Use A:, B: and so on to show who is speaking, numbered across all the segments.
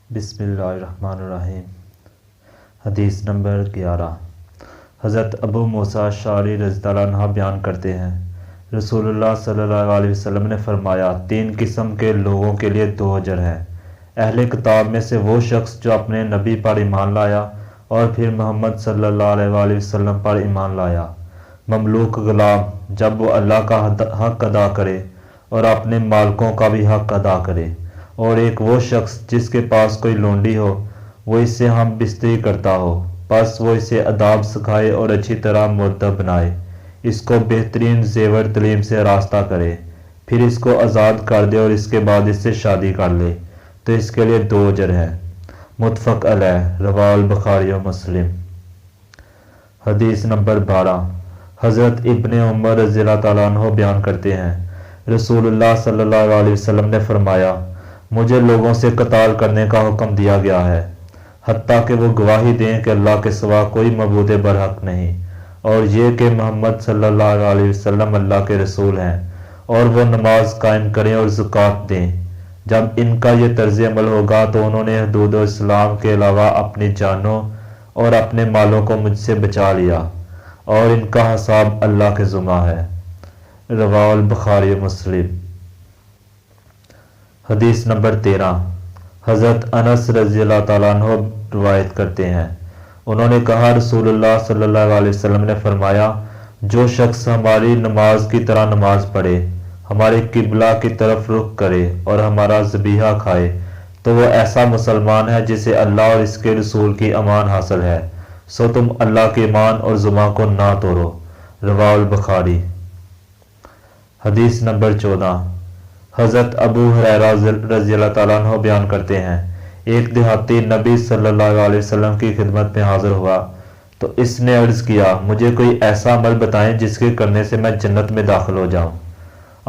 A: بسم اللہ الرحمن الرحیم۔ حدیث نمبر 11۔ حضرت ابو موسیٰ اشعری رضی اللہ عنہ بیان کرتے ہیں، رسول اللہ صلی اللہ علیہ وسلم نے فرمایا، 3 قسم کے لوگوں کے لیے 2 اجر ہیں۔ اہل کتاب میں سے وہ شخص جو اپنے نبی پر ایمان لایا اور پھر محمد صلی اللہ علیہ وآلہ وسلم پر ایمان لایا۔ مملوک غلام جب وہ اللہ کا حق ادا کرے اور اپنے مالکوں کا بھی حق ادا کرے۔ اور ایک وہ شخص جس کے پاس کوئی لونڈی ہو، وہ اس سے ہم بستری کرتا ہو، پس وہ اسے آداب سکھائے اور اچھی طرح مؤدب بنائے، اس کو بہترین زیور تعلیم سے آراستہ کرے، پھر اس کو آزاد کر دے اور اس کے بعد اس سے شادی کر لے، تو اس کے لیے 2 اجر ہیں۔ متفق علیہ، رواه البخاری و مسلم۔ حدیث نمبر 12۔ حضرت ابن عمر رضی اللہ تعالیٰ عنہ بیان کرتے ہیں، رسول اللہ صلی اللہ علیہ وسلم نے فرمایا، مجھے لوگوں سے قتال کرنے کا حکم دیا گیا ہے، حتیٰ کہ وہ گواہی دیں کہ اللہ کے سوا کوئی معبود برحق نہیں، اور یہ کہ محمد صلی اللہ علیہ وسلم اللہ کے رسول ہیں، اور وہ نماز قائم کریں اور زکوٰۃ دیں۔ جب ان کا یہ طرز عمل ہوگا تو انہوں نے حدود اسلام کے علاوہ اپنی جانوں اور اپنے مالوں کو مجھ سے بچا لیا، اور ان کا حساب اللہ کے ذمہ ہے۔ رواه البخاری و مسلم۔ حدیث نمبر 13۔ حضرت انس رضی اللہ تعالیٰ عنہ روایت کرتے ہیں، انہوں نے کہا، رسول اللہ صلی اللہ علیہ وسلم نے فرمایا، جو شخص ہماری نماز کی طرح نماز پڑھے، ہمارے قبلہ کی طرف رخ کرے اور ہمارا ذبیحہ کھائے، تو وہ ایسا مسلمان ہے جسے اللہ اور اس کے رسول کی امان حاصل ہے، سو تم اللہ کے ایمان اور ذمہ کو نہ توڑو۔ رواه البخاری۔ حدیث نمبر 14۔ حضرت ابو ہریرہ رضی اللہ تعالیٰ عنہ بیان کرتے ہیں، ایک دیہاتی نبی صلی اللہ علیہ وسلم کی خدمت میں حاضر ہوا تو اس نے عرض کیا، مجھے کوئی ایسا عمل بتائیں جس کے کرنے سے میں جنت میں داخل ہو جاؤں۔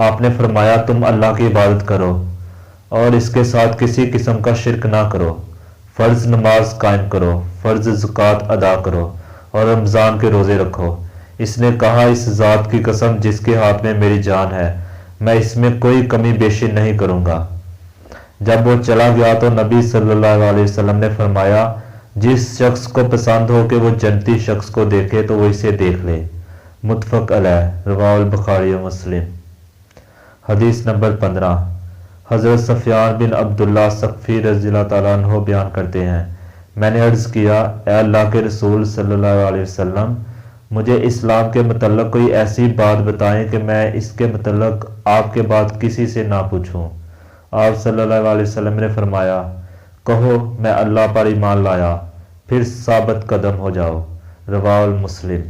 A: آپ نے فرمایا، تم اللہ کی عبادت کرو اور اس کے ساتھ کسی قسم کا شرک نہ کرو، فرض نماز قائم کرو، فرض زکوٰۃ ادا کرو اور رمضان کے روزے رکھو۔ اس نے کہا، اس ذات کی قسم جس کے ہاتھ میں میری جان ہے، میں اس میں کوئی کمی بیشی نہیں کروں گا۔ جب وہ چلا گیا تو نبی صلی اللہ علیہ وسلم نے فرمایا، جس شخص کو پسند ہو کہ وہ جنتی شخص کو دیکھے تو وہ اسے دیکھ لے۔ متفق علیہ، رواه البخاری و مسلم۔ حدیث نمبر 15۔ حضرت سفیان بن عبداللہ ثقفی رضی اللہ تعالیٰ عنہ بیان کرتے ہیں، میں نے عرض کیا، اے اللہ کے رسول صلی اللہ علیہ وسلم، مجھے اسلام کے متعلق کوئی ایسی بات بتائیں کہ میں اس کے متعلق آپ کے بعد کسی سے نہ پوچھوں۔ آپ صلی اللہ علیہ وسلم نے فرمایا، کہو میں اللہ پر ایمان لایا، پھر ثابت قدم ہو جاؤ۔ رواه المسلم۔